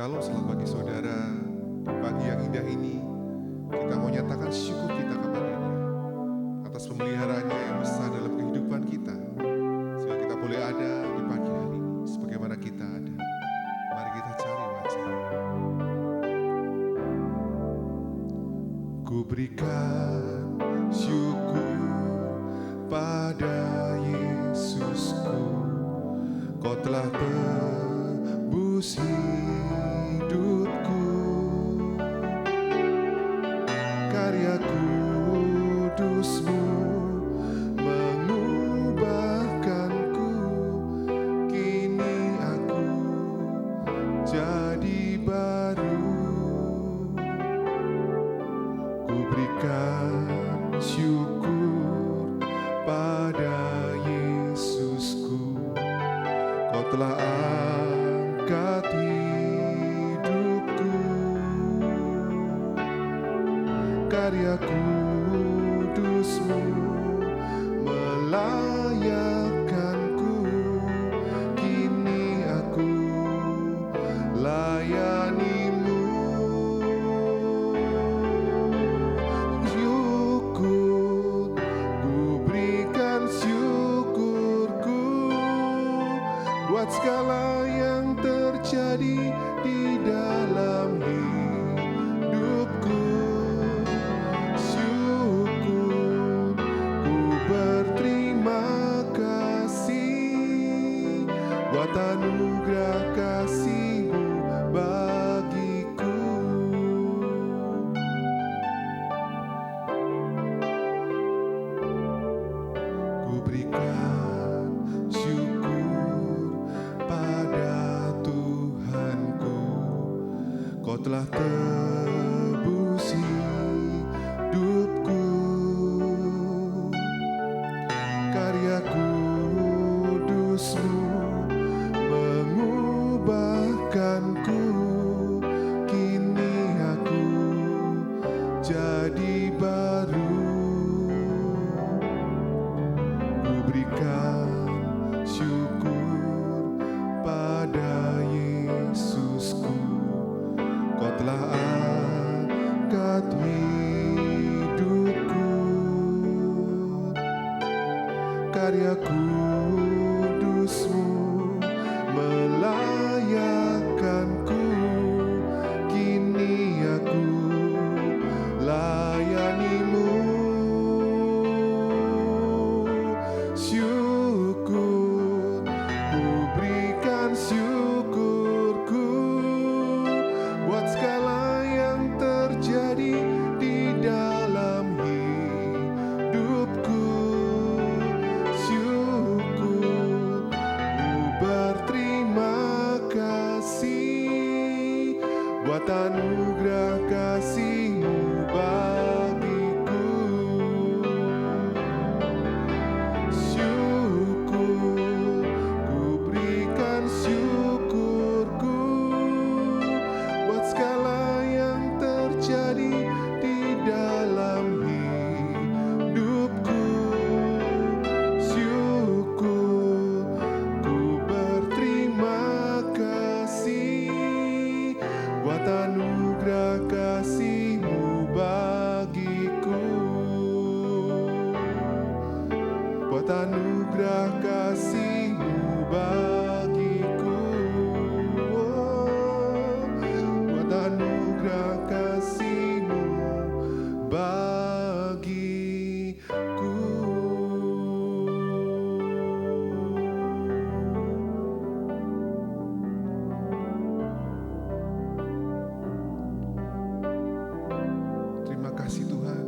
Shalom selamat pagi saudara. Di pagi yang indah ini kita mau nyatakan syukur kita kepada-Nya atas pemeliharaannya yang besar dalam kehidupan kita, sehingga kita boleh ada di pagi hari ini sebagaimana kita ada. Mari kita cari wajah. Ku berikan syukur pada Yesusku, Kau telah tebus hidupku. Karya kudus-Mu mengubahkanku, kini aku jadi baru. Ku berikan syukur pada Yesusku, Kau telah angkat hidupku. Karya kudus-Mu melayakkanku, kini aku layani-Mu. Syukur, ku berikan syukurku buat segala yang terjadi di dalam hidupku. Syukur, ku berterima kasih buat anugerah kasih-Mu bagiku. Ku berikan syukur pada Tuhanku, Kau telah tebus hidupku. Karya kudus-Mu mengubahkanku, kini aku jadi baru. Ku berikan syukur pada Yesusku, Kau telah angkat hidupku. Karya kudus-Mu melayakkanku, kini aku layani-Mu. Syukur, ku berikan syukurku buat segala yang terjadi di dalam hidupku. Syukur, ku berterima kasih buat anugerah kasih-Mu bagiku. Syukur, ku berikan syukurku buat segala yang terjadi di dalam hidupku. Syukur, ku berterima kasih buat anugerah kasih-Mu bagiku. Buat anugerah kasih-Mu bagiku. Buat anugerah kasih-Mu bagiku. Terima kasih Tuhan,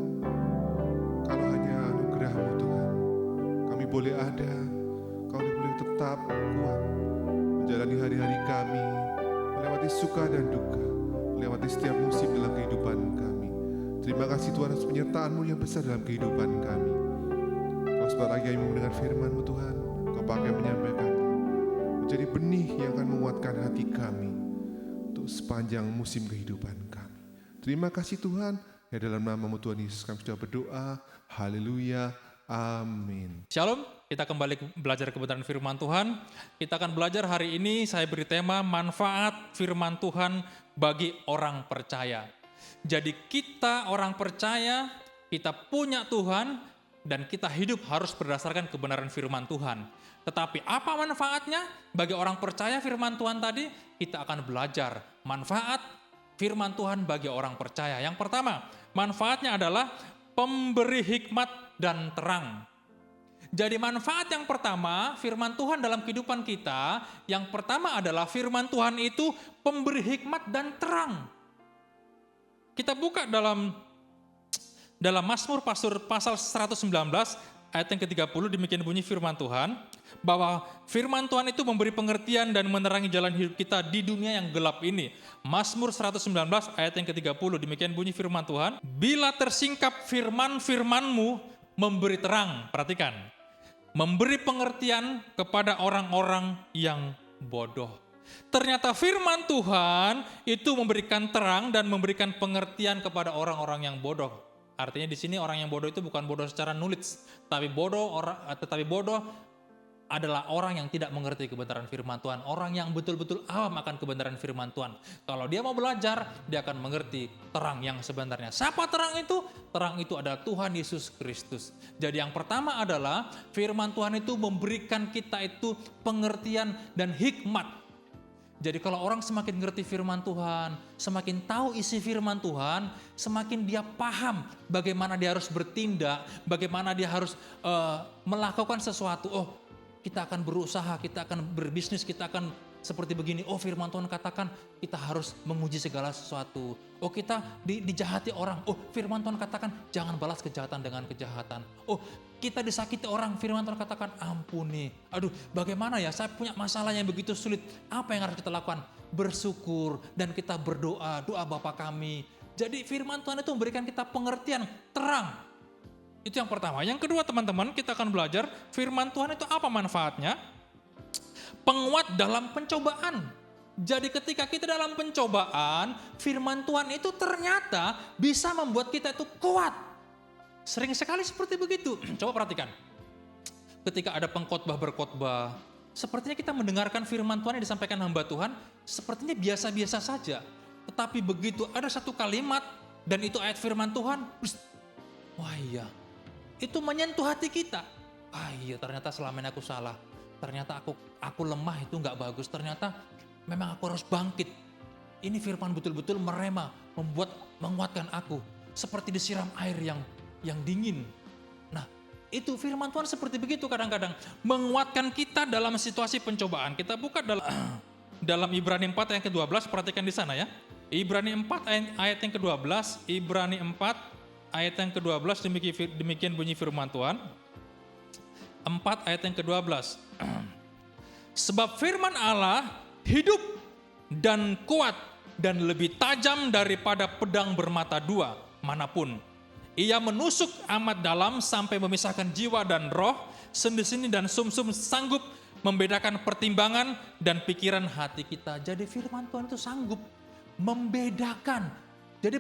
kalau hanya anugerah-Mu Tuhan, kami boleh ada, kami boleh tetap kuat menjalani hari-hari kami, melewati suka dan duka, melewati setiap musim dalam kehidupan kami. Terima kasih Tuhan atas penyertaan-Mu yang besar dalam kehidupan kami. Kau sebentar lagi kami mendengar firman-Mu Tuhan, Kau pakai menyampaikannya menjadi benih yang akan menguatkan hati kami untuk sepanjang musim kehidupan kami. Terima kasih Tuhan, ya dalam nama-Mu Tuhan Yesus kami sudah berdoa. Haleluya, amin. Shalom, Kita kembali belajar kebenaran firman Tuhan. Kita akan belajar hari ini, saya beri tema manfaat firman Tuhan bagi orang percaya. Jadi kita orang percaya, kita punya Tuhan, dan kita hidup harus berdasarkan kebenaran firman Tuhan. Tetapi apa manfaatnya bagi orang percaya firman Tuhan tadi? Kita akan belajar manfaat firman Tuhan bagi orang percaya. Yang pertama, manfaatnya adalah pemberi hikmat dan terang. Jadi manfaat yang pertama, firman Tuhan dalam kehidupan kita, yang pertama adalah firman Tuhan itu pemberi hikmat dan terang. Kita buka dalam Mazmur pasal 119 ayat yang ke-30, demikian bunyi firman Tuhan, bahwa firman Tuhan itu memberi pengertian dan menerangi jalan hidup kita di dunia yang gelap ini. Mazmur 119 ayat yang ke-30, demikian bunyi firman Tuhan, bila tersingkap firman-firmanmu memberi terang, perhatikan, memberi pengertian kepada orang-orang yang bodoh. Ternyata firman Tuhan itu memberikan terang dan memberikan pengertian kepada orang-orang yang bodoh. Artinya di sini orang yang bodoh itu bukan bodoh secara knowledge, tapi bodoh adalah orang yang tidak mengerti kebenaran firman Tuhan, orang yang betul-betul awam akan kebenaran firman Tuhan. Kalau dia mau belajar, dia akan mengerti terang yang sebenarnya. Siapa terang itu? Terang itu adalah Tuhan Yesus Kristus. Jadi yang pertama adalah firman Tuhan itu memberikan kita itu pengertian dan hikmat. Jadi kalau orang semakin ngerti firman Tuhan, semakin tahu isi firman Tuhan, semakin dia paham bagaimana dia harus bertindak, bagaimana dia harus melakukan sesuatu. Oh, kita akan berusaha, kita akan berbisnis, kita akan seperti begini. Oh, firman Tuhan katakan kita harus menguji segala sesuatu. Oh, kita dijahati orang. Oh, firman Tuhan katakan jangan balas kejahatan dengan kejahatan. Oh, kita disakiti orang, firman Tuhan katakan ampuni. Aduh, bagaimana ya, saya punya masalah yang begitu sulit. Apa yang harus kita lakukan? Bersyukur dan kita berdoa, doa Bapa kami. Jadi firman Tuhan itu memberikan kita pengertian, terang. Itu yang pertama. Yang kedua teman-teman, kita akan belajar firman Tuhan itu apa manfaatnya? Penguat dalam pencobaan. Jadi ketika kita dalam pencobaan, firman Tuhan itu ternyata bisa membuat kita itu kuat. Sering sekali seperti begitu. Coba perhatikan. Ketika ada pengkhotbah berkhotbah, sepertinya kita mendengarkan firman Tuhan yang disampaikan hamba Tuhan, sepertinya biasa-biasa saja. Tetapi begitu ada satu kalimat dan itu ayat firman Tuhan, wah iya, itu menyentuh hati kita. Ah iya, ternyata selama ini aku salah. Ternyata aku lemah, itu gak bagus. Ternyata memang aku harus bangkit. Ini firman betul-betul merema, menguatkan aku. Seperti disiram air yang dingin. Nah, itu firman Tuhan seperti begitu kadang-kadang. Menguatkan kita dalam situasi pencobaan. Kita buka dalam Ibrani 4 ayat ke-12, perhatikan di sana ya. Ibrani 4 ayat yang ke-12, Ibrani 4 ayat yang ke-12, demikian bunyi firman Tuhan. 4 ayat yang ke-12. Sebab firman Allah hidup dan kuat dan lebih tajam daripada pedang bermata dua manapun. Ia menusuk amat dalam sampai memisahkan jiwa dan roh, sendi-sendi dan sumsum, sanggup membedakan pertimbangan dan pikiran hati kita. Jadi firman Tuhan itu sanggup membedakan. Jadi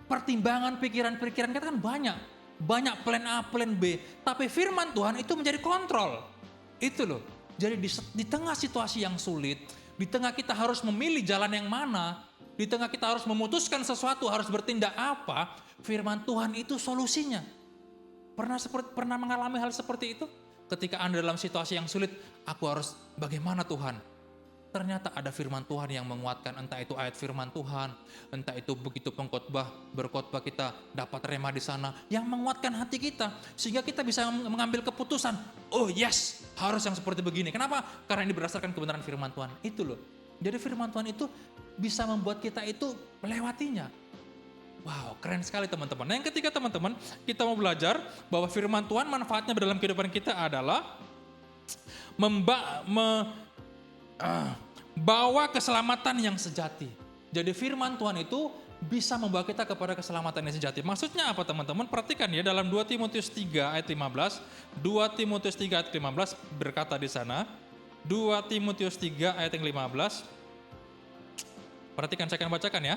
pertimbangan pikiran-pikiran kita kan banyak. Banyak plan A, plan B. Tapi firman Tuhan itu menjadi kontrol. Itu loh. Jadi di tengah situasi yang sulit, di tengah kita harus memilih jalan yang mana, di tengah kita harus memutuskan sesuatu, harus bertindak apa, firman Tuhan itu solusinya. Pernah mengalami hal seperti itu? Ketika Anda dalam situasi yang sulit, aku harus bagaimana Tuhan? Ternyata ada firman Tuhan yang menguatkan, entah itu ayat firman Tuhan, entah itu begitu berkhotbah kita dapat rema di sana, yang menguatkan hati kita, sehingga kita bisa mengambil keputusan, oh yes, harus yang seperti begini. Kenapa? Karena ini berdasarkan kebenaran firman Tuhan. Itu loh. Jadi firman Tuhan itu bisa membuat kita itu melewatinya. Wow, keren sekali teman-teman. Nah, yang ketiga teman-teman, kita mau belajar bahwa firman Tuhan manfaatnya dalam kehidupan kita adalah bawa keselamatan yang sejati. Jadi firman Tuhan itu bisa membawa kita kepada keselamatan yang sejati. Maksudnya apa teman-teman? Perhatikan ya, dalam 2 Timotius 3 ayat 15. 2 Timotius 3 ayat 15 berkata di sana. 2 Timotius 3 ayat yang 15. Perhatikan, saya akan bacakan ya.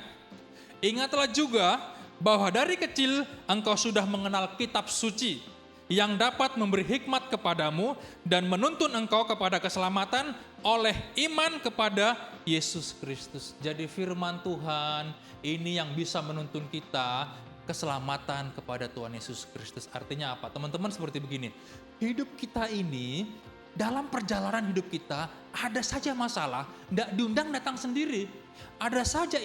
Ingatlah juga bahwa dari kecil engkau sudah mengenal kitab suci yang dapat memberi hikmat kepadamu dan menuntun engkau kepada keselamatan oleh iman kepada Yesus Kristus. Jadi firman Tuhan ini yang bisa menuntun kita keselamatan kepada Tuhan Yesus Kristus. Artinya apa? Teman-teman, seperti begini. Hidup kita ini, dalam perjalanan hidup kita, ada saja masalah, tidak diundang datang sendiri. Ada saja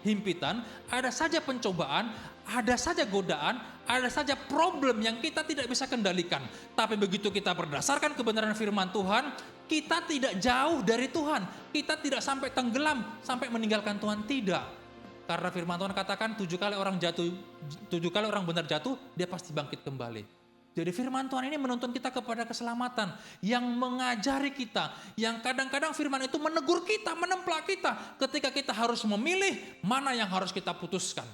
himpitan, ada saja pencobaan, ada saja godaan, ada saja problem yang kita tidak bisa kendalikan. Tapi begitu kita berdasarkan kebenaran firman Tuhan, kita tidak jauh dari Tuhan. Kita tidak sampai tenggelam, sampai meninggalkan Tuhan, tidak. Karena firman Tuhan katakan 7 kali orang benar jatuh, dia pasti bangkit kembali. Jadi firman Tuhan ini menuntun kita kepada keselamatan, yang mengajari kita, yang kadang-kadang firman itu menegur kita, menemplak kita ketika kita harus memilih mana yang harus kita putuskan.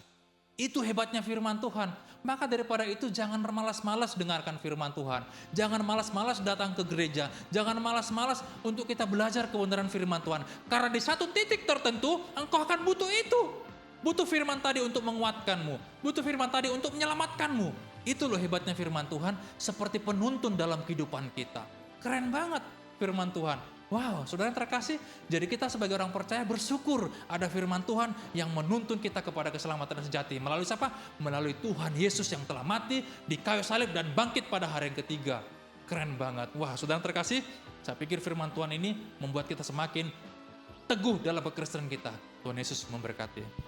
Itu hebatnya firman Tuhan. Maka daripada itu jangan malas-malas dengarkan firman Tuhan. Jangan malas-malas datang ke gereja. Jangan malas-malas untuk kita belajar kebenaran firman Tuhan. Karena di satu titik tertentu engkau akan butuh itu. Butuh firman tadi untuk menguatkanmu. Butuh firman tadi untuk menyelamatkanmu. Itu loh hebatnya firman Tuhan, seperti penuntun dalam kehidupan kita. Keren banget firman Tuhan. Wow, saudara yang terkasih, jadi kita sebagai orang percaya bersyukur ada firman Tuhan yang menuntun kita kepada keselamatan sejati. Melalui siapa? Melalui Tuhan Yesus yang telah mati di kayu salib dan bangkit pada hari yang ketiga. Keren banget. Wah, saudara yang terkasih, saya pikir firman Tuhan ini membuat kita semakin teguh dalam kekristenan kita. Tuhan Yesus memberkati.